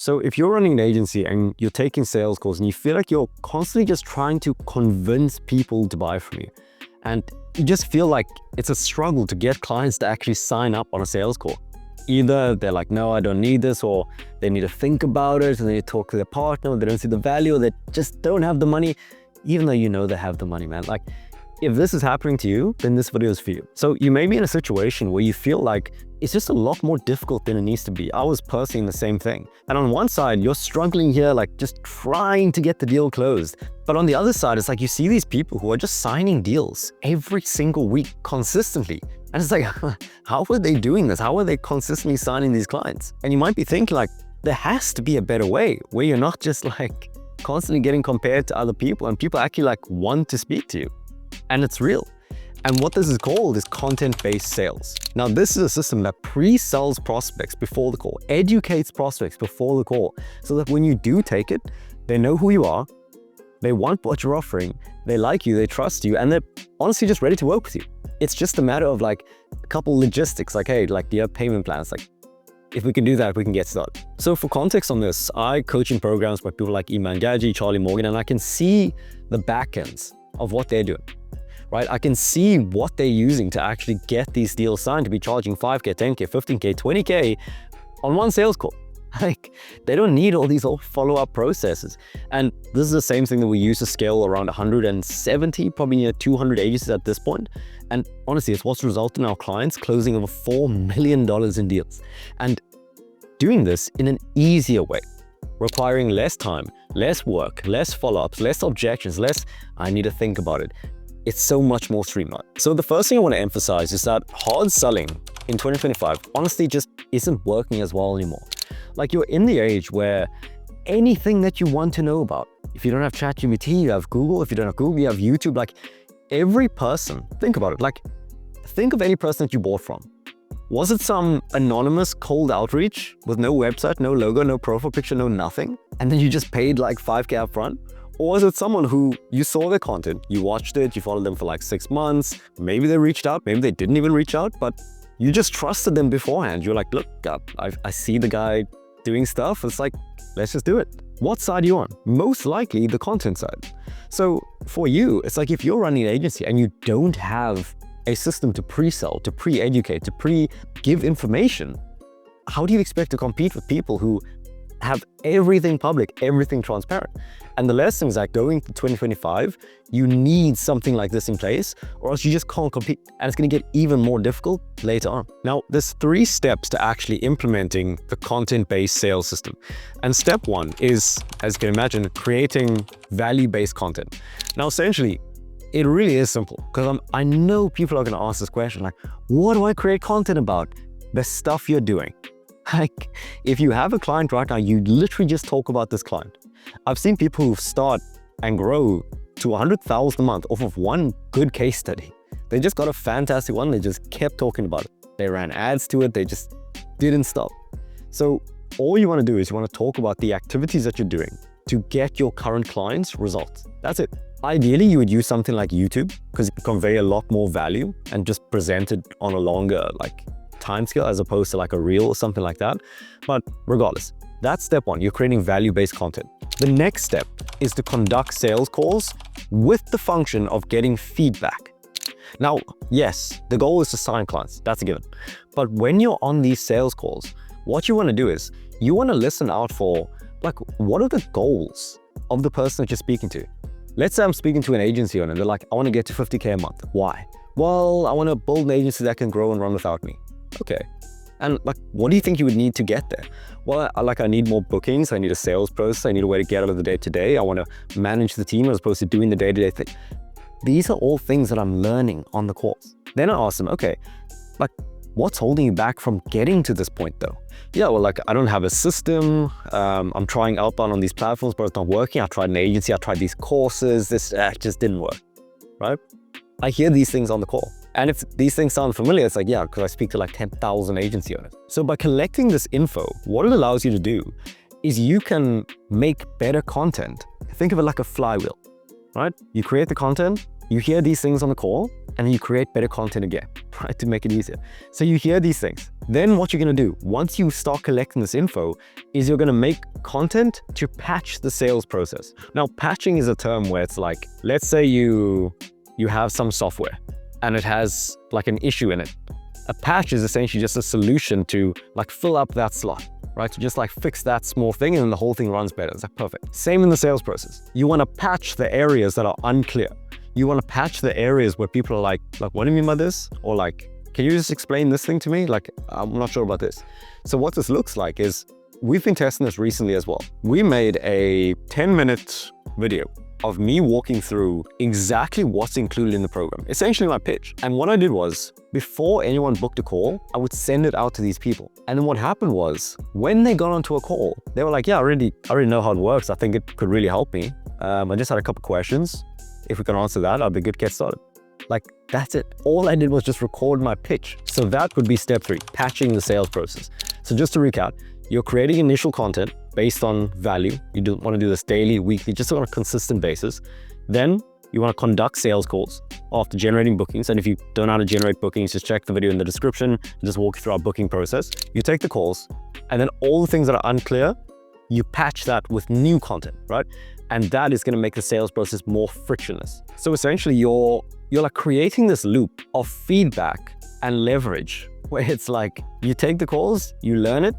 So if you're running an agency and you're taking sales calls and you feel like you're constantly just trying to convince people to buy from you, and you just feel like it's a struggle to get clients to actually sign up on a sales call. Either they're like, no, I don't need this, or they need to think about it and they talk to their partner, or they don't see the value, or they just don't have the money, even though you know they have the money, man. Like, if this is happening to you, then this video is for you. So you may be in a situation where you feel like it's just a lot more difficult than it needs to be. I was personally in the same thing. And on one side, you're struggling here, like just trying to get the deal closed. But on the other side, it's like you see these people who are just signing deals every single week consistently. And it's like, how are they doing this? How are they consistently signing these clients? And you might be thinking like, there has to be a better way where you're not just like constantly getting compared to other people and people actually like want to speak to you. And it's real. And what this is called is content-based sales. Now, this is a system that pre-sells prospects before the call, educates prospects before the call, so that when you do take it, they know who you are, they want what you're offering, they like you, they trust you, and they're honestly just ready to work with you. It's just a matter of like a couple logistics, like, hey, like, do you have payment plans? Like, if we can do that, we can get started. So for context on this, I coach in programs by people like Iman Gaji, Charlie Morgan, and I can see the back ends of what they're doing. Right? I can see what they're using to actually get these deals signed, to be charging 5K, 10K, 15K, 20K on one sales call. Like, they don't need all these whole follow-up processes. And this is the same thing that we use to scale around 170, probably near 200 agencies at this point. And honestly, it's what's resulted in our clients closing over $4 million in deals. And doing this in an easier way, requiring less time, less work, less follow-ups, less objections, less, I need to think about it. It's so much more streamlined. So the first thing I want to emphasize is that hard selling in 2025 honestly just isn't working as well anymore. Like, you're in the age where anything that you want to know about, if you don't have ChatGPT, you have Google. If you don't have Google, you have YouTube. Like, every person, think about it. Like, think of any person that you bought from. Was it some anonymous cold outreach with no website, no logo, no profile picture, no nothing? And then you just paid like 5K up front? Or is it someone who you saw their content, you watched it, you followed them for like 6 months, maybe they reached out, maybe they didn't even reach out, but you just trusted them beforehand. You're like, look, I see the guy doing stuff. It's like, let's just do it. What side are you on? Most likely the content side. So for you, it's like if you're running an agency and you don't have a system to pre-sell, to pre-educate, to pre-give information, how do you expect to compete with people who have everything public, everything transparent? And the lesson is that going to 2025, you need something like this in place, or else you just can't compete. And it's going to get even more difficult later on. Now, there's 3 steps to actually implementing the content-based sales system. And step 1 is, as you can imagine, creating value-based content. Now, essentially, it really is simple, because I know people are going to ask this question, like, what do I create content about? The stuff you're doing. Like, if you have a client right now, you literally just talk about this client. I've seen people who start and grow to 100,000 a month off of one good case study. They just got a fantastic one. They just kept talking about it. They ran ads to it. They just didn't stop. So all you want to do is you want to talk about the activities that you're doing to get your current clients results. That's it. Ideally, you would use something like YouTube, because it can convey a lot more value and just present it on a longer timescale as opposed to like a reel or something like that. But regardless, that's step 1. You're creating value-based content. The next step is to conduct sales calls with the function of getting feedback. Now, yes, the goal is to sign clients. That's a given. But when you're on these sales calls, what you want to do is you want to listen out for, like, what are the goals of the person that you're speaking to? Let's say I'm speaking to an agency owner. They're like, I want to get to 50K a month. Why? Well, I want to build an agency that can grow and run without me. Okay. And like, what do you think you would need to get there? Well, I need more bookings. I need a sales process. I need a way to get out of the day-to-day. I want to manage the team as opposed to doing the day-to-day thing. These are all things that I'm learning on the course. Then I ask them, okay, like, what's holding you back from getting to this point though? Yeah, well, like, I don't have a system. I'm trying outbound on these platforms, but it's not working. I tried an agency. I tried these courses. This just didn't work, right? I hear these things on the call. And if these things sound familiar, it's like, yeah, because I speak to like 10,000 agency owners. So by collecting this info, what it allows you to do is you can make better content. Think of it like a flywheel, right? You create the content, You hear these things on the call and you create better content again, right, to make it easier. So you hear these things. Then what you're gonna do, once you start collecting this info, is you're gonna make content to patch the sales process. Now, patching is a term where it's like, let's say you have some software and it has like an issue in it. A patch is essentially just a solution to like fill up that slot, right? To just like fix that small thing and the whole thing runs better. It's like perfect. Same in the sales process. You want to patch the areas that are unclear. You want to patch the areas where people are like, what do you mean by this? Or like, can you just explain this thing to me? Like, I'm not sure about this. So what this looks like is, we've been testing this recently as well. We made a 10-minute video of me walking through exactly what's included in the program, essentially my pitch. And what I did was, before anyone booked a call, I would send it out to these people. And then what happened was, when they got onto a call, they were like, yeah, I already know how it works. I think it could really help me. I just had a couple questions. If we can answer that, I'll be good to get started. Like, that's it. All I did was just record my pitch. So that would be step 3, patching the sales process. So just to recap, you're creating initial content based on value. You don't want to do this daily, weekly, just on a consistent basis. Then you want to conduct sales calls after generating bookings. And if you don't know how to generate bookings, just check the video in the description and just walk you through our booking process. You take the calls, and then all the things that are unclear, you patch that with new content, right? And that is going to make the sales process more frictionless. So essentially you're like creating this loop of feedback and leverage, where it's like, you take the calls, you learn it,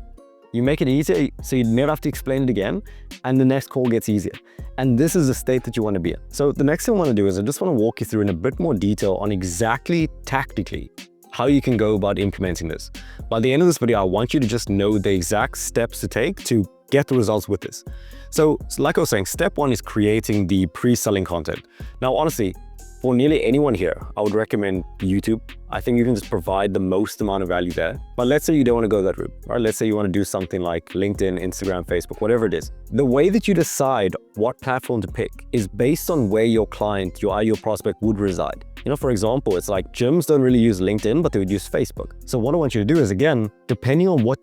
you make it easier, so you never have to explain it again, and the next call gets easier. And this is the state that you want to be in. So the next thing I want to do is I just want to walk you through in a bit more detail on exactly tactically how you can go about implementing this. By the end of this video, I want you to just know the exact steps to take to get the results with this. So like I was saying, step 1 is creating the pre-selling content. Now, honestly, for nearly anyone here, I would recommend YouTube. I think you can just provide the most amount of value there. But let's say you don't want to go that route, right? Let's say you want to do something like LinkedIn, Instagram, Facebook, whatever it is. The way that you decide what platform to pick is based on where your client, your ideal prospect would reside. You know, for example, it's like gyms don't really use LinkedIn, but they would use Facebook. So what I want you to do is, again, depending on what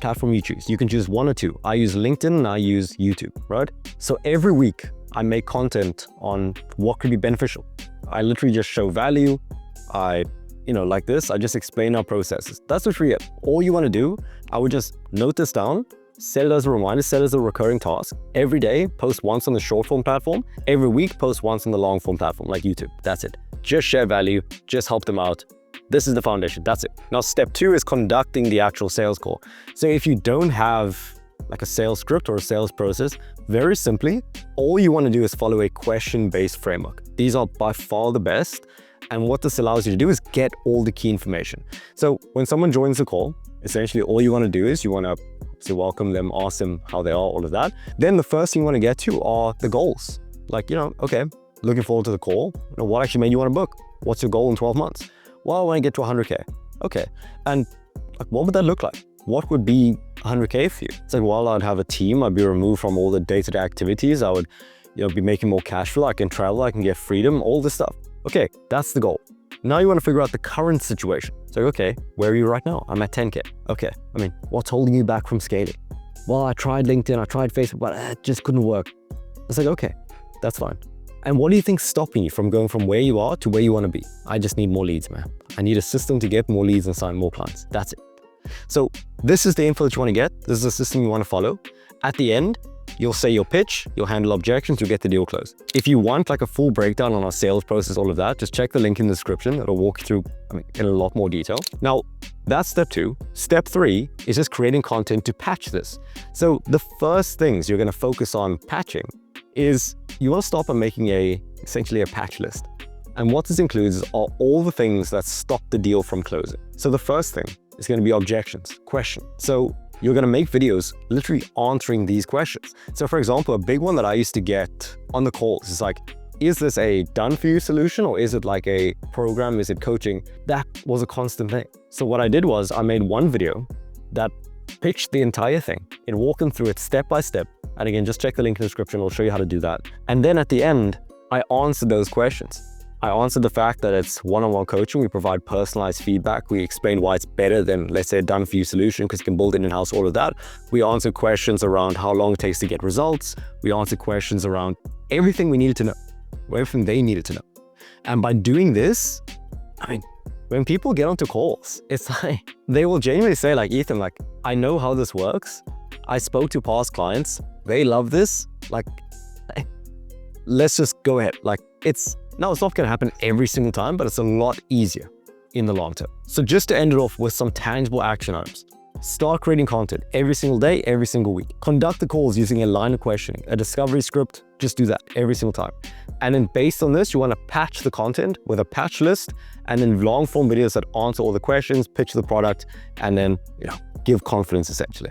platform you choose, you can choose 1 or 2. I use LinkedIn and I use YouTube, right? So every week I make content on what could be beneficial. I literally just show value. Like this, I just explain our processes. That's what we get. All you want to do, I would just note this down, set it as a reminder, set it as a recurring task. Every day, post once on the short form platform. Every week, post once on the long form platform like YouTube. That's it. Just share value, just help them out. This is the foundation, that's it. Now, step 2 is conducting the actual sales call. So if you don't have like a sales script or a sales process, very simply, all you want to do is follow a question-based framework. These are by far the best. And what this allows you to do is get all the key information. So when someone joins the call, essentially all you want to do is you want to welcome them, ask them how they are, all of that. Then the first thing you want to get to are the goals. Like, okay, looking forward to the call. What actually made you want to book? What's your goal in 12 months? Well, I want to get to 100K. Okay. And like, what would that look like? What would be 100K for you? It's like, well, I'd have a team. I'd be removed from all the day-to-day activities. I would be making more cash flow. I can travel. I can get freedom, all this stuff. Okay, that's the goal. Now you want to figure out the current situation. So, okay, where are you right now? I'm at 10K. Okay, what's holding you back from scaling? Well, I tried LinkedIn, I tried Facebook, but it just couldn't work. It's like, okay, that's fine. And what do you think's stopping you from going from where you are to where you want to be? I just need more leads, man. I need a system to get more leads and sign more clients. That's it. So this is the info that you want to get. This is the system you want to follow. At the end, you'll say your pitch, you'll handle objections, you'll get the deal closed. If you want like a full breakdown on our sales process, all of that, just check the link in the description. It'll walk you through in a lot more detail. Now, that's step 2. Step 3 is just creating content to patch this. So the first things you're going to focus on patching is you want to start by making essentially a patch list. And what this includes are all the things that stop the deal from closing. So the first thing is going to be objections, question. So you're going to make videos literally answering these questions. So for example, a big one that I used to get on the calls is like, is this a done for you solution, or is it like a program? Is it coaching? That was a constant thing. So what I did was I made one video that pitched the entire thing and walk them through it step by step. And again, just check the link in the description. I'll show you how to do that. And then at the end, I answered those questions. I answered the fact that it's one-on-one coaching. We provide personalized feedback. We explain why it's better than, let's say, a done-for-you solution, because you can build it in-house, all of that. We answer questions around how long it takes to get results. We answer questions around everything we needed to know, everything they needed to know. And by doing this, I mean, when people get onto calls, it's like, they will genuinely say like, Ethan, like, I know how this works. I spoke to past clients. They love this. Like, let's just go ahead. Like, it's not gonna happen every single time, but it's a lot easier in the long term. So just to end it off with some tangible action items. Start creating content every single day, every single week. Conduct the calls using a line of questioning, a discovery script. Just do that every single time. And then based on this, you want to patch the content with a patch list, and then long form videos that answer all the questions, pitch the product, and then, give confidence essentially.